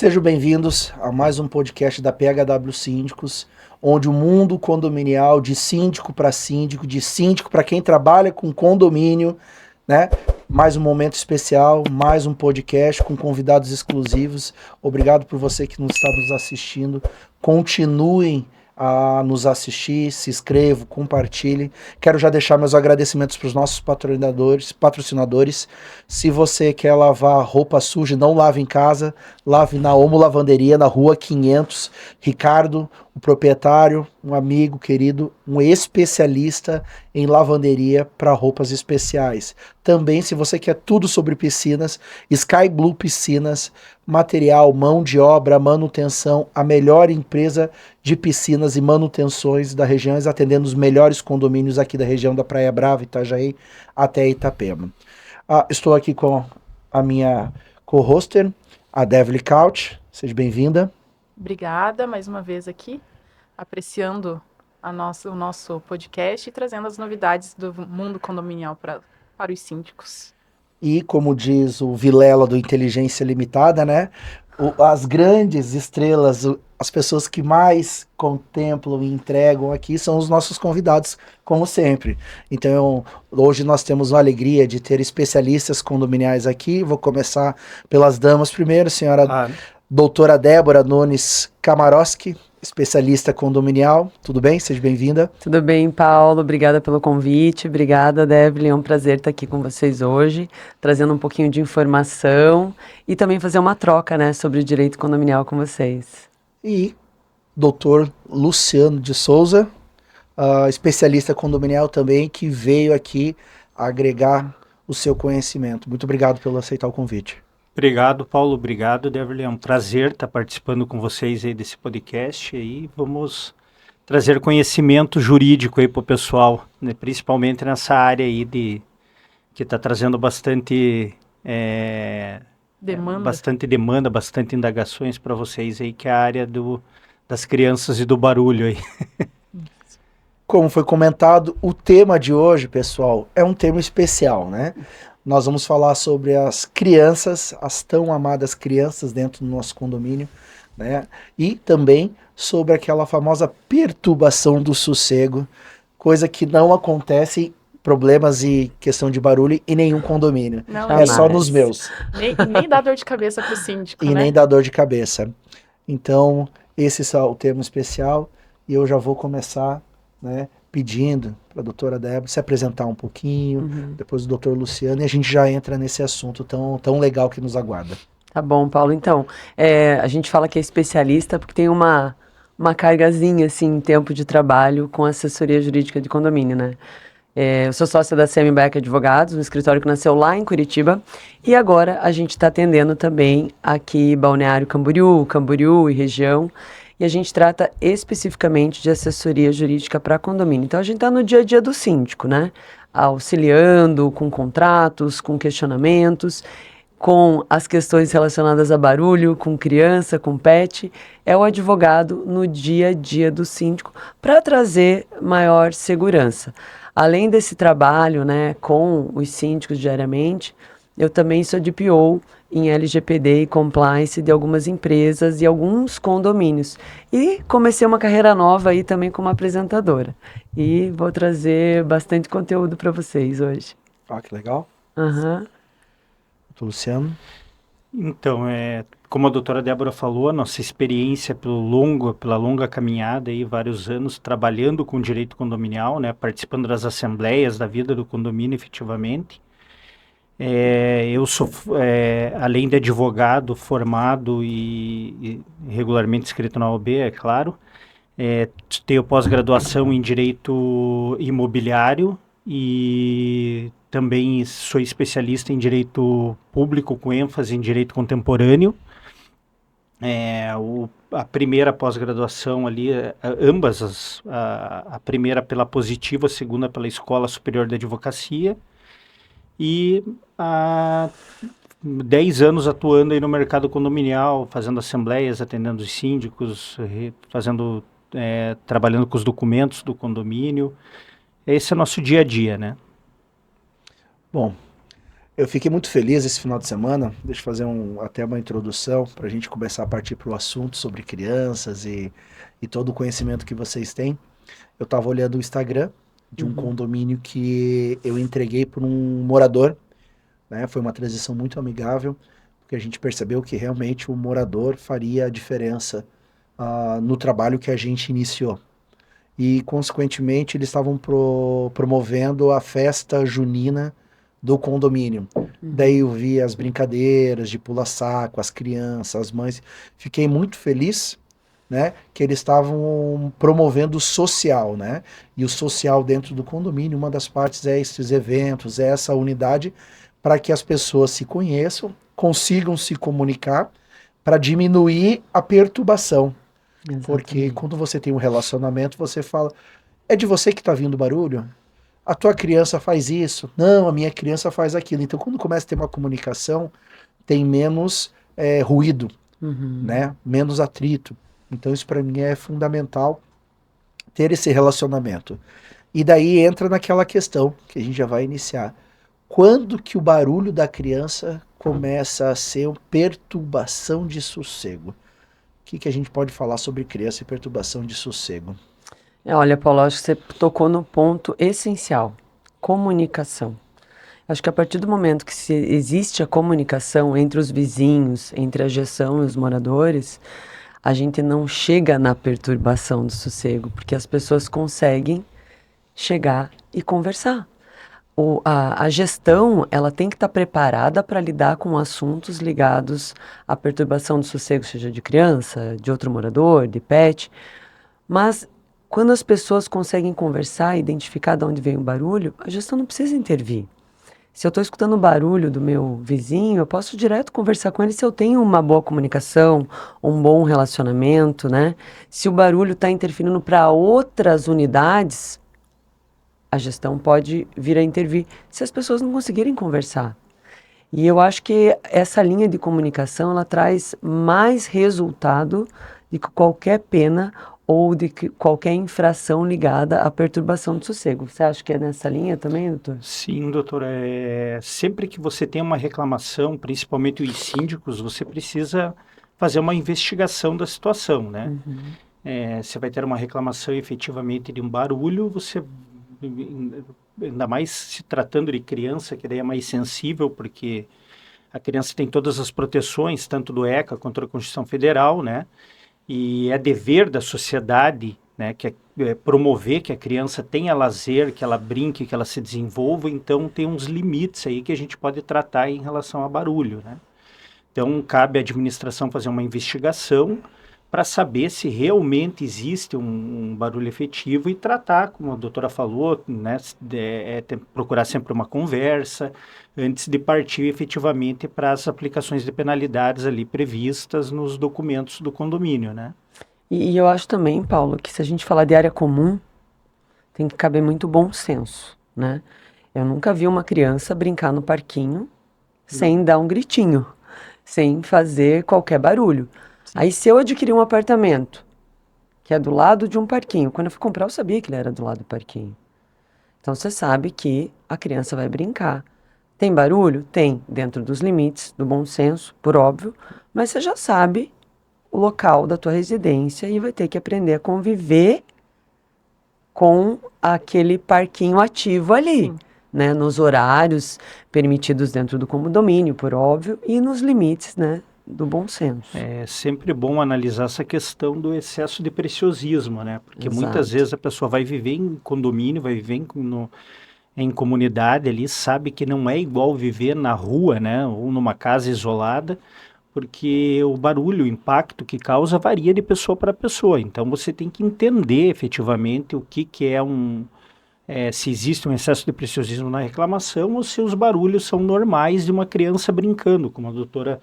Sejam bem-vindos a mais um podcast da PHW Síndicos, onde o mundo condominial, de síndico para síndico, de síndico para quem trabalha com condomínio, né? Mais um momento especial, mais um podcast com convidados exclusivos. Obrigado por você que nos está nos assistindo. Continuem a nos assistir, se inscrevam, compartilhem. Quero já deixar meus agradecimentos para os nossos patrocinadores. Se você quer lavar roupa suja, não lave em casa, lave na Omo Lavanderia, na rua 500. Ricardo, o proprietário, um amigo querido, um especialista em lavanderia para roupas especiais. Também, se você quer tudo sobre piscinas, Sky Blue Piscinas, material, mão de obra, manutenção, a melhor empresa de piscinas e manutenções da região, atendendo os melhores condomínios aqui da região da Praia Brava, Itajaí, até Itapema. Estou aqui com a minha co-hoster, a Devly Couch. Seja bem-vinda. Obrigada, mais uma vez aqui, apreciando o nosso podcast e trazendo as novidades do mundo condominial para os síndicos. E, como diz o Vilela do Inteligência Limitada, né? As grandes estrelas, as pessoas que mais contemplam e entregam aqui são os nossos convidados, como sempre. Então, hoje nós temos a alegria de ter especialistas condominiais aqui. Vou começar pelas damas primeiro, senhora doutora Débora Nunes Kamarowski, especialista condominial. Tudo bem? Seja bem-vinda. Tudo bem, Paulo. Obrigada pelo convite. Obrigada, Devly. É um prazer estar aqui com vocês hoje, trazendo um pouquinho de informação e também fazer uma troca, né, sobre o direito condominial com vocês. E doutor Luciano de Souza, especialista condominial também, que veio aqui agregar o seu conhecimento. Muito obrigado pelo aceitar o convite. Obrigado, Paulo. Obrigado, Devly. É um prazer estar participando com vocês aí desse podcast. E vamos trazer conhecimento jurídico aí para o pessoal, né? Principalmente nessa área aí que está trazendo bastante demanda, bastante indagações para vocês aí, que é a área das crianças e do barulho aí. Como foi comentado, o tema de hoje, pessoal, é um tema especial, né? Nós vamos falar sobre as crianças, as tão amadas crianças dentro do nosso condomínio, né? E também sobre aquela famosa perturbação do sossego, coisa que não acontece, problemas e questão de barulho em nenhum condomínio. Não, é só nos meus. Nem dá dor de cabeça para o síndico, e né? nem dá dor de cabeça. Então, esse é o tema especial e eu já vou começar, né, pedindo para a doutora Débora se apresentar um pouquinho, depois o doutor Luciano, e a gente já entra nesse assunto tão legal que nos aguarda. Tá bom, Paulo. Então, a gente fala que é especialista porque tem uma cargazinha, assim, em tempo de trabalho com assessoria jurídica de condomínio, né? Eu sou sócia da CM Beck Advogados, um escritório que nasceu lá em Curitiba, e agora a gente está atendendo também aqui Balneário Camboriú e região, e a gente trata especificamente de assessoria jurídica para condomínio. Então, a gente está no dia a dia do síndico, né? Auxiliando com contratos, com questionamentos, com as questões relacionadas a barulho, com criança, com pet. É o advogado no dia a dia do síndico para trazer maior segurança. Além desse trabalho, né, com os síndicos diariamente, eu também sou DPO em LGPD e Compliance de algumas empresas e alguns condomínios. E comecei uma carreira nova aí também como apresentadora. E vou trazer bastante conteúdo para vocês hoje. Que legal. Doutor Luciano? Então, como a doutora Débora falou, a nossa experiência pela longa caminhada, aí, vários anos trabalhando com direito condominial, né, participando das assembleias da vida do condomínio efetivamente. Eu sou, além de advogado formado e regularmente inscrito na OAB, é claro, tenho pós-graduação em Direito Imobiliário e também sou especialista em Direito Público com ênfase em Direito Contemporâneo. A primeira pós-graduação ali, ambas, a primeira pela Positiva, a segunda pela Escola Superior de Advocacia. E há 10 anos atuando aí no mercado condominial, fazendo assembleias, atendendo os síndicos, trabalhando com os documentos do condomínio. Esse é o nosso dia a dia, né? Bom, Eu fiquei muito feliz esse final de semana. Deixa eu fazer até uma introdução para a gente começar a partir para o assunto sobre crianças e todo o conhecimento que vocês têm. Eu estava olhando o Instagram de um condomínio que eu entreguei para um morador, né? Foi uma transição muito amigável, porque a gente percebeu que realmente o morador faria a diferença no trabalho que a gente iniciou. E, consequentemente, eles estavam promovendo a festa junina do condomínio. Daí eu vi as brincadeiras de pula-saco, as crianças, as mães. Fiquei muito feliz, né, que eles estavam promovendo o social, né? E o social dentro do condomínio, uma das partes é esses eventos, é essa unidade para que as pessoas se conheçam, consigam se comunicar, para diminuir a perturbação. Porque Exatamente. quando você tem um relacionamento, você fala, é de você que está vindo barulho? A tua criança faz isso? Não, a minha criança faz aquilo. Então, quando começa a ter uma comunicação, tem menos ruído, né? Menos atrito. Então, isso para mim é fundamental, ter esse relacionamento. E daí entra naquela questão que a gente já vai iniciar. Quando que o barulho da criança começa a ser uma perturbação de sossego? O que a gente pode falar sobre criança e perturbação de sossego? Olha, Paulo, acho que você tocou no ponto essencial: comunicação. Acho que a partir do momento que existe a comunicação entre os vizinhos, entre a gestão e os moradores, a gente não chega na perturbação do sossego, porque as pessoas conseguem chegar e conversar. A gestão, ela tem que estar preparada para lidar com assuntos ligados à perturbação do sossego, seja de criança, de outro morador, de pet. Mas quando as pessoas conseguem conversar e identificar de onde vem o barulho, a gestão não precisa intervir. Se eu estou escutando o barulho do meu vizinho, eu posso direto conversar com ele se eu tenho uma boa comunicação, um bom relacionamento, né? Se o barulho está interferindo para outras unidades, a gestão pode vir a intervir se as pessoas não conseguirem conversar. E eu acho que essa linha de comunicação, ela traz mais resultado de que qualquer pena ou de que qualquer infração ligada à perturbação do sossego. Você acha que é nessa linha também, doutor? Sim, doutor. Sempre que você tem uma reclamação, principalmente os síndicos, você precisa fazer uma investigação da situação, né? Você vai ter uma reclamação efetivamente de um barulho, você, ainda mais se tratando de criança, que daí é mais sensível, porque a criança tem todas as proteções, tanto do ECA quanto da Constituição Federal, né? E é dever da sociedade, né, que é promover que a criança tenha lazer, que ela brinque, que ela se desenvolva. Então tem uns limites aí que a gente pode tratar em relação a barulho, né? Então cabe à administração fazer uma investigação para saber se realmente existe um barulho efetivo e tratar, como a doutora falou, né, procurar sempre uma conversa antes de partir efetivamente para as aplicações de penalidades ali previstas nos documentos do condomínio, né? E eu acho também, Paulo, que se a gente falar de área comum, tem que caber muito bom senso, né? Eu nunca vi uma criança brincar no parquinho sem dar um gritinho, sem fazer qualquer barulho. Aí, se eu adquirir um apartamento que é do lado de um parquinho, quando eu fui comprar, eu sabia que ele era do lado do parquinho. Então, você sabe que a criança vai brincar. Tem barulho? Tem, dentro dos limites do bom senso, por óbvio, mas você já sabe o local da tua residência e vai ter que aprender a conviver com aquele parquinho ativo ali, né? Nos horários permitidos dentro do condomínio, por óbvio, e nos limites, né, do bom senso. É sempre bom analisar essa questão do excesso de preciosismo, né? Porque muitas Exato. vezes a pessoa vai viver em condomínio, vai viver em comunidade ali, sabe que não é igual viver na rua, né? Ou numa casa isolada, porque o barulho, o impacto que causa varia de pessoa para pessoa. Então você tem que entender efetivamente o que é se existe um excesso de preciosismo na reclamação ou se os barulhos são normais de uma criança brincando, como a doutora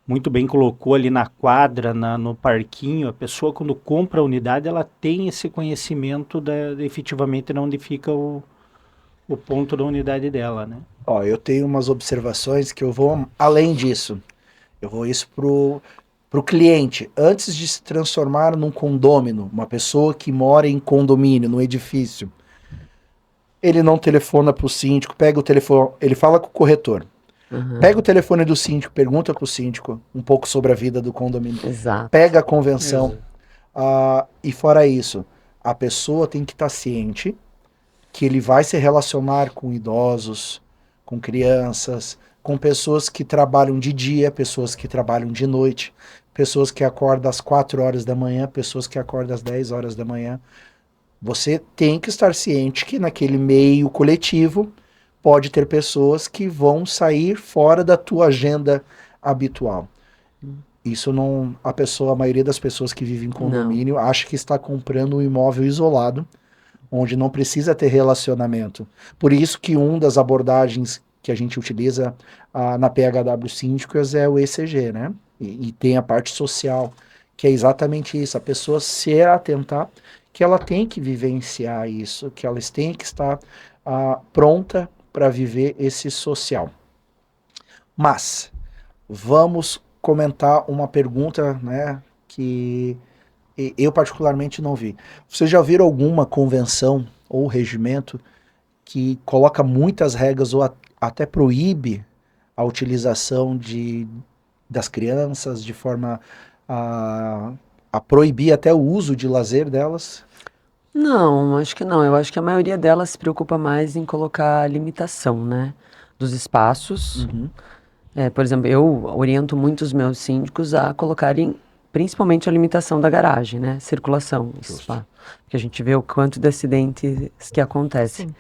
muito bem colocou ali na quadra, no parquinho. A pessoa, quando compra a unidade, ela tem esse conhecimento efetivamente de onde fica o ponto da unidade dela, né? Ó, eu tenho umas observações que eu vou além disso. Eu vou isso pro cliente. Antes de se transformar num condômino, uma pessoa que mora em condomínio, no edifício, ele não telefona pro síndico, pega o telefone, ele fala com o corretor. Aham. Pega o telefone do síndico, pergunta pro síndico um pouco sobre a vida do condomínio. Exato. Pega a convenção. E fora isso, a pessoa tem que estar ciente que ele vai se relacionar com idosos, com crianças, com pessoas que trabalham de dia, pessoas que trabalham de noite, pessoas que acordam às 4 horas da manhã, pessoas que acordam às 10 horas da manhã. Você tem que estar ciente que naquele meio coletivo pode ter pessoas que vão sair fora da tua agenda habitual. Isso não, a maioria das pessoas que vivem em condomínio acha que está comprando um imóvel isolado, onde não precisa ter relacionamento. Por isso que uma das abordagens que a gente utiliza na PHW Síndicos é o ECG, né? E tem a parte social, que é exatamente isso, a pessoa se atentar que ela tem que vivenciar isso, que elas têm que estar pronta para viver esse social. Mas vamos comentar uma pergunta, né, que eu particularmente não vi. Vocês já viram alguma convenção ou regimento que coloca muitas regras ou até proíbe a utilização das crianças de forma a proibir até o uso de lazer delas? Não, acho que não. Eu acho que a maioria delas se preocupa mais em colocar limitação, né? Dos espaços. Uhum. Por exemplo, eu oriento muito os meus síndicos a colocarem principalmente a limitação da garagem, né? Circulação. Porque a gente vê o quanto de acidentes que acontecem. Sim.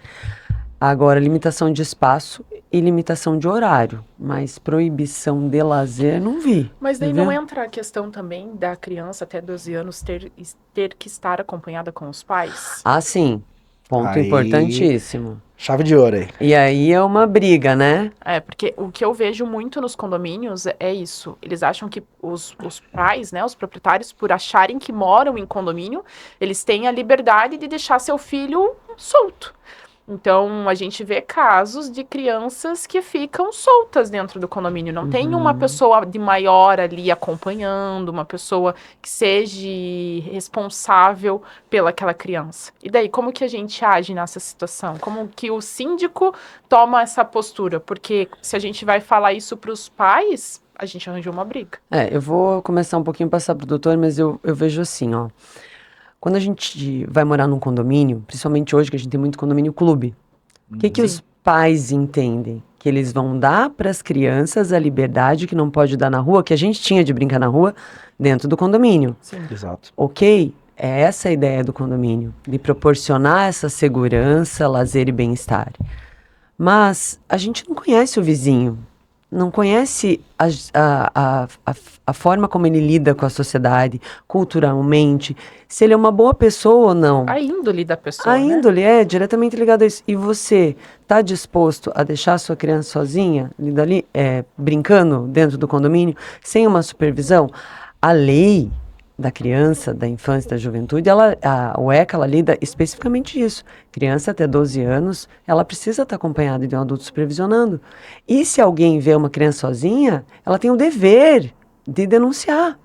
Agora, limitação de espaço e limitação de horário, mas proibição de lazer não vi. Mas daí Você não viu? entra a questão também da criança até 12 anos ter que estar acompanhada com os pais? Ah, sim. Ponto Aí- importantíssimo. Chave de ouro aí. E aí é uma briga, né? Porque o que eu vejo muito nos condomínios é isso. Eles acham que os pais, né, os proprietários, por acharem que moram em condomínio, eles têm a liberdade de deixar seu filho solto. Então, a gente vê casos de crianças que ficam soltas dentro do condomínio. Não tem uma pessoa de maior ali acompanhando, uma pessoa que seja responsável pelaquela criança. E daí, como que a gente age nessa situação? Como que o síndico toma essa postura? Porque se a gente vai falar isso para os pais, a gente arranjou uma briga. Eu vou começar um pouquinho a passar pro doutor, mas eu vejo assim, ó. Quando a gente vai morar num condomínio, principalmente hoje que a gente tem muito condomínio clube, o que os pais entendem? Que eles vão dar para as crianças a liberdade que não pode dar na rua, que a gente tinha de brincar na rua, dentro do condomínio. Sim. Exato. Ok? É essa a ideia do condomínio, de proporcionar essa segurança, lazer e bem-estar. Mas a gente não conhece o vizinho, não conhece a forma como ele lida com a sociedade, culturalmente, se ele é uma boa pessoa ou não. A índole da pessoa, A né? índole é diretamente ligada a isso. E você está disposto a deixar a sua criança sozinha, ali, brincando dentro do condomínio, sem uma supervisão? A lei da criança, da infância, da juventude, o ECA, ela lida especificamente isso. Criança até 12 anos, ela precisa estar acompanhada de um adulto supervisionando. E se alguém vê uma criança sozinha, ela tem o dever de denunciar.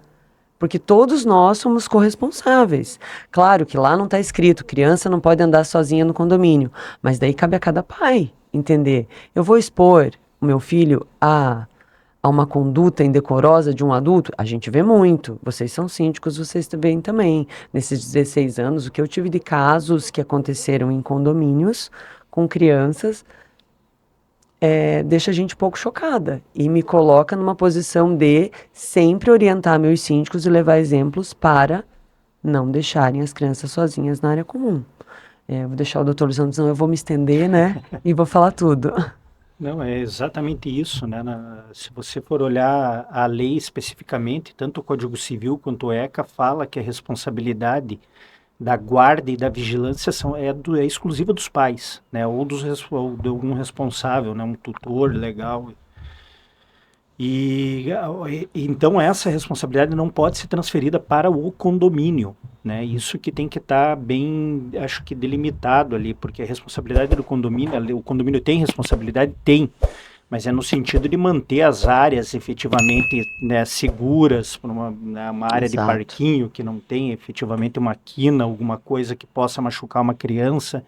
Porque todos nós somos corresponsáveis. Claro que lá não está escrito, criança não pode andar sozinha no condomínio. Mas daí cabe a cada pai entender. Eu vou expor o meu filho a uma conduta indecorosa de um adulto? A gente vê muito. Vocês são síndicos, vocês veem também. Nesses 16 anos, o que eu tive de casos que aconteceram em condomínios com crianças deixa a gente um pouco chocada e me coloca numa posição de sempre orientar meus síndicos e levar exemplos para não deixarem as crianças sozinhas na área comum. Vou deixar o doutor Lisandro, senão eu vou me estender, né? E vou falar tudo. Não, é exatamente isso, né? Se você for olhar a lei especificamente, tanto o Código Civil quanto o ECA fala que a responsabilidade da guarda e da vigilância é exclusiva dos pais, né? Ou de algum responsável, né? Um tutor legal. E então essa responsabilidade não pode ser transferida para o condomínio, né? Isso que tem que estar bem, acho que delimitado ali, porque a responsabilidade do condomínio, o condomínio tem responsabilidade? Tem, mas é no sentido de manter as áreas efetivamente, né, seguras para uma área de Exato. parquinho que não tem efetivamente uma quina, alguma coisa que possa machucar uma criança.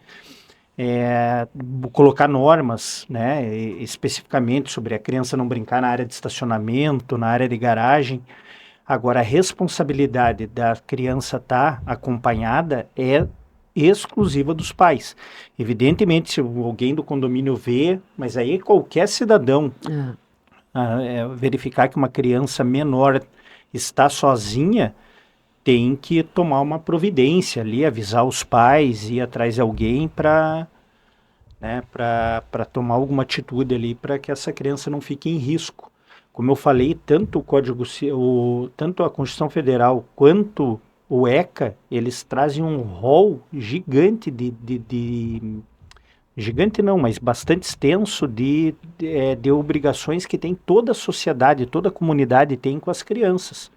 colocar normas, né, especificamente sobre a criança não brincar na área de estacionamento, na área de garagem. Agora, a responsabilidade da criança estar acompanhada é exclusiva dos pais. Evidentemente, se alguém do condomínio vê, mas aí qualquer cidadão verificar que uma criança menor está sozinha, tem que tomar uma providência ali, avisar os pais, ir atrás de alguém para tomar alguma atitude ali para que essa criança não fique em risco. Como eu falei, tanto tanto a Constituição Federal quanto o ECA, eles trazem um rol gigante gigante não, mas bastante extenso de obrigações que tem toda a sociedade, toda a comunidade tem com as crianças.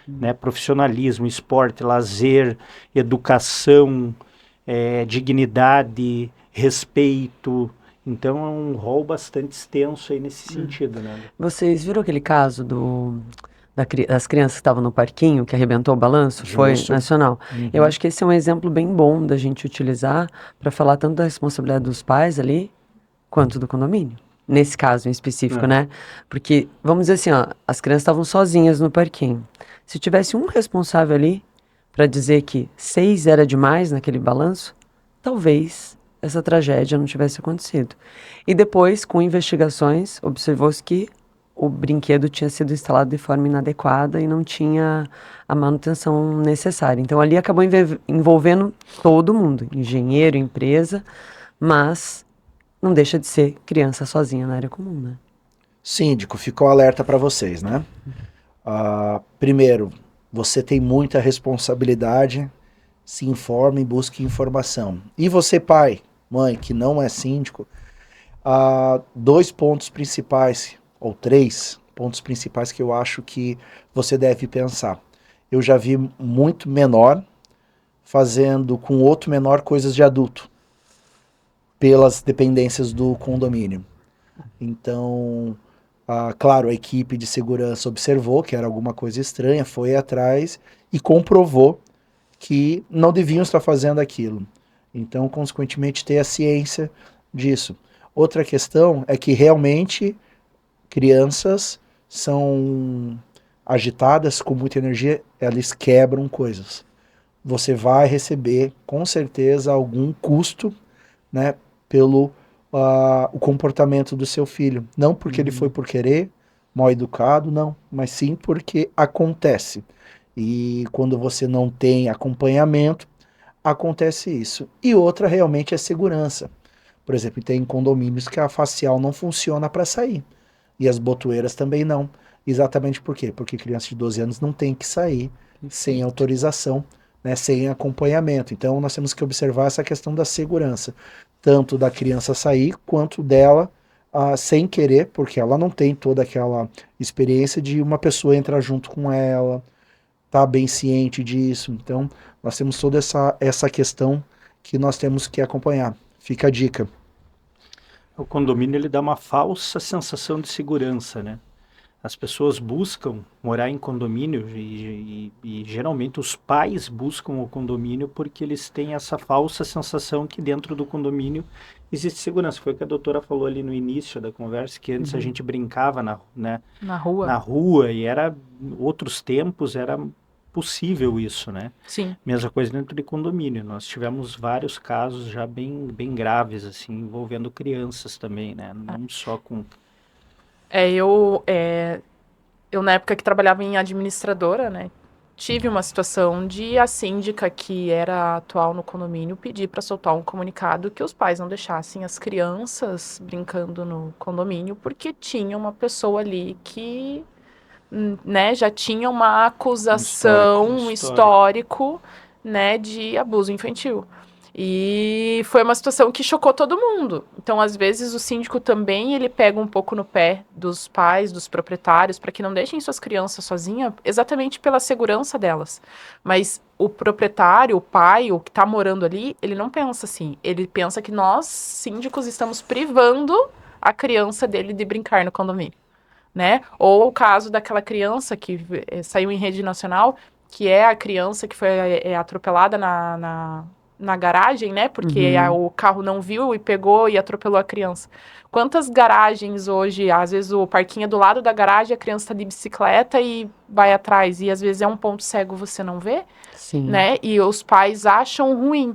Né? Profissionalismo, esporte, lazer, educação, dignidade, respeito. Então é um rol bastante extenso aí nesse sentido, né? Vocês viram aquele caso das crianças que estavam no parquinho, que arrebentou o balanço? Foi Justo. nacional. Eu acho que esse é um exemplo bem bom da gente utilizar para falar tanto da responsabilidade dos pais ali, quanto do condomínio. Nesse caso em específico, né? Porque, vamos dizer assim, ó, as crianças estavam sozinhas no parquinho. Se tivesse um responsável ali para dizer que 6 era demais naquele balanço, talvez essa tragédia não tivesse acontecido. E depois, com investigações, observou-se que o brinquedo tinha sido instalado de forma inadequada e não tinha a manutenção necessária. Então, ali acabou envolvendo todo mundo, engenheiro, empresa, mas não deixa de ser criança sozinha na área comum, né? Síndico, ficou alerta para vocês, né? Primeiro, você tem muita responsabilidade, se informe e busque informação. E você, pai, mãe, que não é síndico, 2 pontos principais, ou 3 pontos principais que eu acho que você deve pensar. Eu já vi muito menor fazendo com outro menor coisas de adulto, pelas dependências do condomínio. Então, claro, a equipe de segurança observou que era alguma coisa estranha, foi atrás e comprovou que não deviam estar fazendo aquilo. Então, consequentemente, ter a ciência disso. Outra questão é que realmente crianças são agitadas com muita energia, elas quebram coisas. Você vai receber, com certeza, algum custo, né, pelo o comportamento do seu filho. Não porque ele foi por querer, mal educado, não, mas sim porque acontece. E quando você não tem acompanhamento, acontece isso. E outra realmente é segurança. Por exemplo, tem condomínios que a facial não funciona para sair. E as botoeiras também não. Exatamente por quê? Porque criança de 12 anos não tem que sair sem autorização, né, sem acompanhamento. Então nós temos que observar essa questão da segurança, tanto da criança sair quanto dela sem querer, porque ela não tem toda aquela experiência de uma pessoa entrar junto com ela, tá bem ciente disso. Então nós temos toda essa questão que nós temos que acompanhar. Fica a dica. O condomínio ele dá uma falsa sensação de segurança, né? As pessoas buscam morar em condomínio e geralmente os pais buscam o condomínio porque eles têm essa falsa sensação que dentro do condomínio existe segurança. Foi o que a doutora falou ali no início da conversa, que antes a gente brincava Na rua. na rua e outros tempos era possível isso, né? Sim. Mesma coisa dentro de condomínio. Nós tivemos vários casos já bem graves, assim, envolvendo crianças também, né? Não só com... Eu na época que trabalhava em administradora, né, tive uma situação de a síndica, que era atual no condomínio, pedir para soltar um comunicado que os pais não deixassem as crianças brincando no condomínio, porque tinha uma pessoa ali que, né, já tinha uma acusação, um histórico, né, de abuso infantil. E foi uma situação que chocou todo mundo. Então, às vezes, o síndico também, ele pega um pouco no pé dos pais, dos proprietários, para que não deixem suas crianças sozinhas, exatamente pela segurança delas. Mas o proprietário, o pai, o que está morando ali, ele não pensa assim. Ele pensa que nós, síndicos, estamos privando a criança dele de brincar no condomínio, né? Ou o caso daquela criança que saiu em rede nacional, que é a criança que foi atropelada na garagem, né? Porque o carro não viu e pegou e atropelou a criança. Quantas garagens hoje, às vezes o parquinho é do lado da garagem, a criança está de bicicleta e vai atrás, e às vezes é um ponto cego, você não vê, Sim. né? E os pais acham ruim.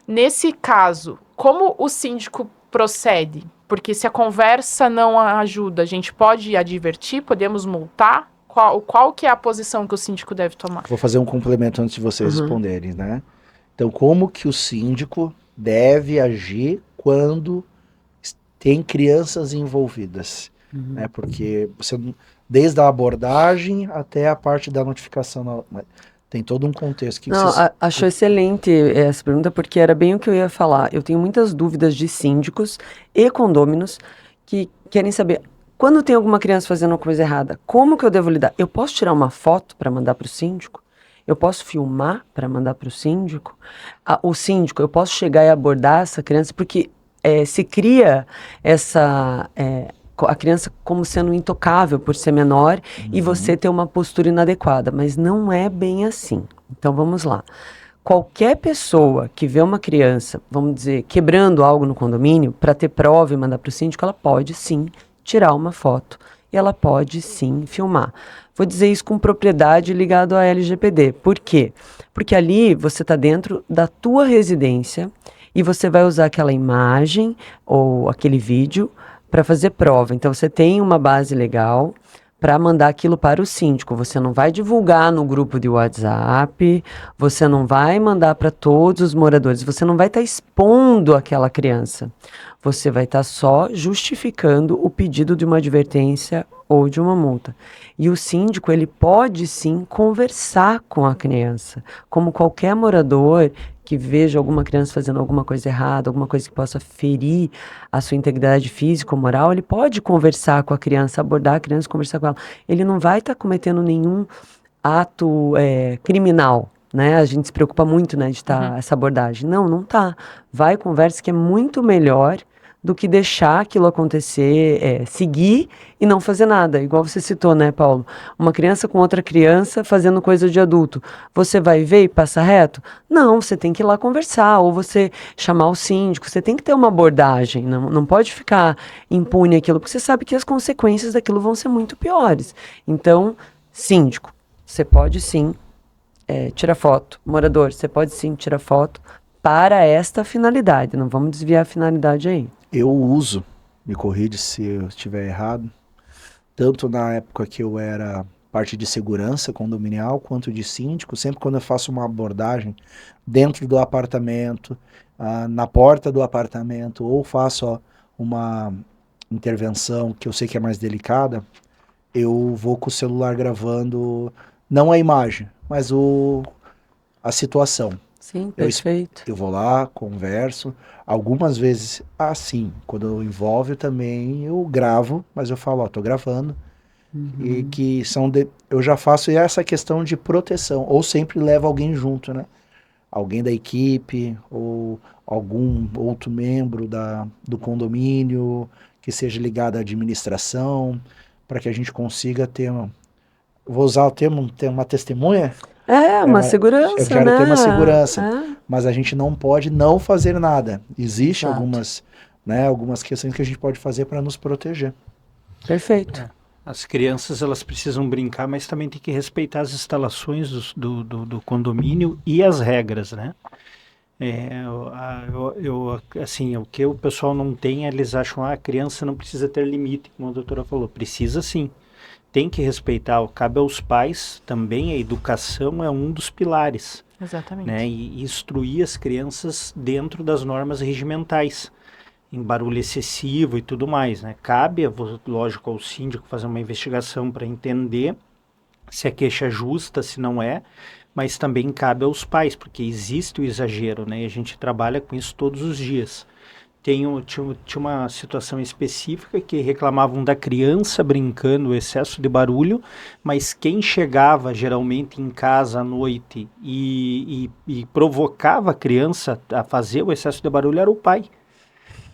Nesse caso, como o síndico procede? Porque se a conversa não ajuda, a gente pode advertir, podemos multar? Qual que é a posição que o síndico deve tomar? Vou fazer um complemento antes de vocês responderem, né? Então, como que o síndico deve agir quando tem crianças envolvidas? Né? Porque você, desde a abordagem até a parte da notificação, tem todo um contexto. Acho excelente essa pergunta, porque era bem o que eu ia falar. Eu tenho muitas dúvidas de síndicos e condôminos que querem saber, quando tem alguma criança fazendo uma coisa errada, como que eu devo lidar? Eu posso tirar uma foto para mandar para o síndico? Eu posso filmar para mandar para o síndico? O síndico, eu posso chegar e abordar essa criança, porque se cria a criança como sendo intocável por ser menor e você ter uma postura inadequada, mas não é bem assim. Então vamos lá. Qualquer pessoa que vê uma criança, vamos dizer, quebrando algo no condomínio, para ter prova e mandar para o síndico, ela pode sim tirar uma foto e ela pode sim filmar. Vou dizer isso com propriedade ligado à LGPD. Por quê? Porque ali você está dentro da tua residência e você vai usar aquela imagem ou aquele vídeo para fazer prova. Então você tem uma base legal para mandar aquilo para o síndico. Você não vai divulgar no grupo de WhatsApp, você não vai mandar para todos os moradores, você não vai estar expondo aquela criança. Você vai estar só justificando o pedido de uma advertência ou de uma multa. E o síndico, ele pode sim conversar com a criança, como qualquer morador que veja alguma criança fazendo alguma coisa errada, alguma coisa que possa ferir a sua integridade física ou moral, ele pode conversar com a criança, abordar a criança, conversar com ela. Ele não vai estar cometendo nenhum ato criminal, né? A gente se preocupa muito, né, de estar essa abordagem. Não tá. Vai, conversa, que é muito melhor do que deixar aquilo acontecer, seguir e não fazer nada. Igual você citou, né, Paulo? Uma criança com outra criança fazendo coisa de adulto. Você vai ver e passa reto? Não, você tem que ir lá conversar, ou você chamar o síndico. Você tem que ter uma abordagem, não pode ficar impune aquilo, porque você sabe que as consequências daquilo vão ser muito piores. Então, síndico, você pode sim tirar foto. Morador, você pode sim tirar foto para esta finalidade. Não vamos desviar a finalidade aí. Eu uso, me corrige se eu estiver errado, tanto na época que eu era parte de segurança condominial, quanto de síndico, sempre quando eu faço uma abordagem dentro do apartamento, na porta do apartamento, ou faço uma intervenção que eu sei que é mais delicada, eu vou com o celular gravando, não a imagem, mas a situação. Sim, perfeito. Eu vou lá, converso. Algumas vezes, sim, quando envolve também, eu gravo, mas eu falo, tô gravando. E que eu já faço essa questão de proteção, ou sempre levo alguém junto, né? Alguém da equipe, ou algum outro membro do condomínio, que seja ligado à administração, para que a gente consiga vou usar o termo, ter uma testemunha? Uma segurança, eu quero ter uma segurança, É. mas a gente não pode não fazer nada. Existem Exato. algumas questões que a gente pode fazer para nos proteger. Perfeito. As crianças, elas precisam brincar, mas também tem que respeitar as instalações do condomínio e as regras, né? Assim, o que o pessoal não tem, eles acham, a criança não precisa ter limite, como a doutora falou. Precisa sim. Tem que respeitar, cabe aos pais também, a educação é um dos pilares. Exatamente. Né? E instruir as crianças dentro das normas regimentais, em barulho excessivo e tudo mais. Né? Cabe, lógico, ao síndico fazer uma investigação para entender se a queixa é justa, se não é, mas também cabe aos pais, porque existe o exagero, né? E a gente trabalha com isso todos os dias. Tinha uma situação específica que reclamavam da criança brincando, o excesso de barulho, mas quem chegava geralmente em casa à noite e provocava a criança a fazer o excesso de barulho era o pai.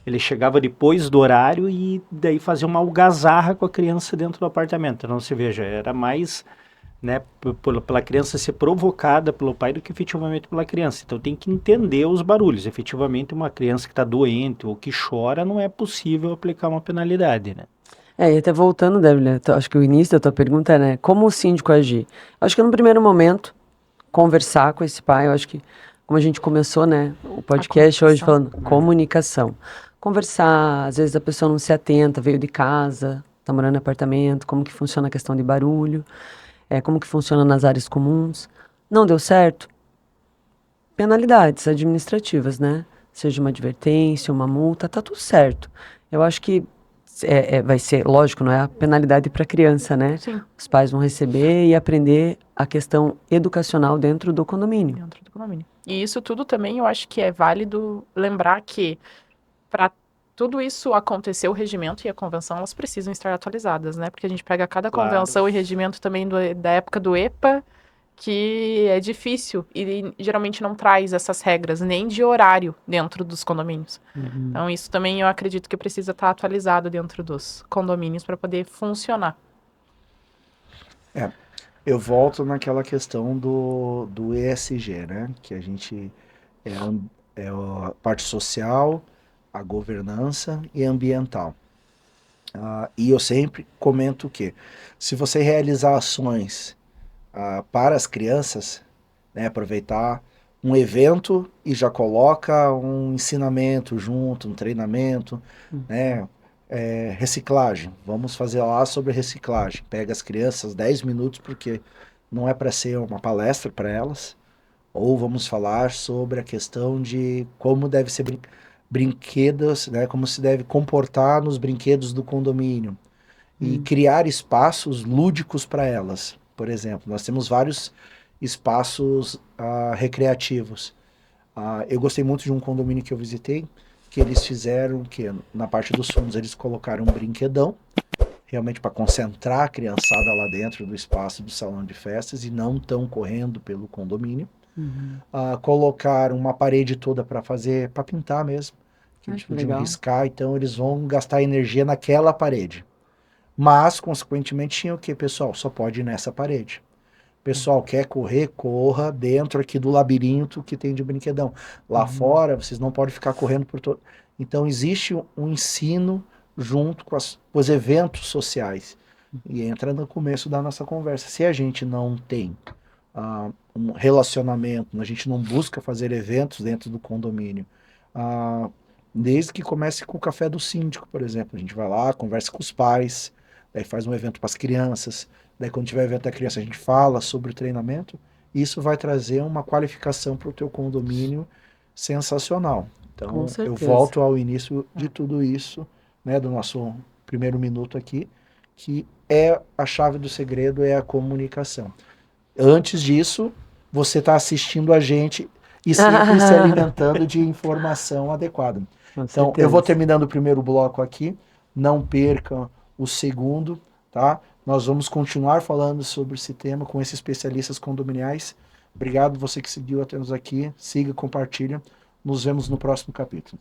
Ele chegava depois do horário e daí fazia uma algazarra com a criança dentro do apartamento. Então, você veja, era mais né, pela criança ser provocada pelo pai do que efetivamente pela criança. Então tem que entender os barulhos. Efetivamente, uma criança que está doente ou que chora, não é possível aplicar uma penalidade, né? E até voltando, Débora, acho que o início da tua pergunta é, né, como o síndico agir? Acho que no primeiro momento, conversar com esse pai, eu acho que, como a gente começou, né, o podcast hoje falando comunicação. Conversar, às vezes a pessoa não se atenta, veio de casa, tá morando em apartamento, como que funciona a questão de barulho, como que funciona nas áreas comuns. Não deu certo? Penalidades administrativas, né? Seja uma advertência, uma multa, tá tudo certo. Eu acho que vai ser, lógico, não é a penalidade para a criança, né? Sim. Os pais vão receber e aprender a questão educacional dentro do condomínio. Dentro do condomínio. E isso tudo também eu acho que é válido lembrar que para tudo isso acontecer, o regimento e a convenção, elas precisam estar atualizadas, né? Porque a gente pega cada Claro. convenção e regimento também da época do EPA, que é difícil e geralmente não traz essas regras, nem de horário dentro dos condomínios. Então isso também eu acredito que precisa estar atualizado dentro dos condomínios para poder funcionar. Eu volto naquela questão do ESG, né? Que a gente é a parte social, a governança e ambiental. E eu sempre comento que se você realizar ações para as crianças, né, aproveitar um evento e já coloca um ensinamento junto, um treinamento, né, reciclagem. Vamos fazer lá sobre reciclagem. Pega as crianças 10 minutos, porque não é para ser uma palestra para elas, ou vamos falar sobre a questão de como deve ser brinquedos, né, como se deve comportar nos brinquedos do condomínio e criar espaços lúdicos para elas. Por exemplo, nós temos vários espaços recreativos. Eu gostei muito de um condomínio que eu visitei, que eles fizeram que na parte dos fundos eles colocaram um brinquedão, realmente para concentrar a criançada lá dentro do espaço do salão de festas e não tão correndo pelo condomínio. Colocaram uma parede toda para pintar mesmo, que eles podiam legal. riscar, então eles vão gastar energia naquela parede. Mas, consequentemente, tinha o que, pessoal? Só pode ir nessa parede. Pessoal, quer correr? Corra dentro aqui do labirinto que tem de brinquedão. Lá fora, vocês não podem ficar correndo por todo. Então, existe um ensino junto com os eventos sociais. E entra no começo da nossa conversa. Se a gente não tem um relacionamento, a gente não busca fazer eventos dentro do condomínio, desde que comece com o café do síndico, por exemplo. A gente vai lá, conversa com os pais, daí faz um evento para as crianças, daí quando tiver evento da criança a gente fala sobre o treinamento, e isso vai trazer uma qualificação para o teu condomínio sensacional. Então, Com eu certeza. volto ao início de tudo isso, né, do nosso primeiro minuto aqui, que a chave do segredo é a comunicação. Antes disso, você está assistindo a gente e sempre se alimentando de informação adequada. Com Então, certeza. eu vou terminando o primeiro bloco aqui, não percam o segundo, tá? Nós vamos continuar falando sobre esse tema com esses especialistas condominiais. Obrigado você que seguiu até nos aqui, siga, compartilha. Nos vemos no próximo capítulo.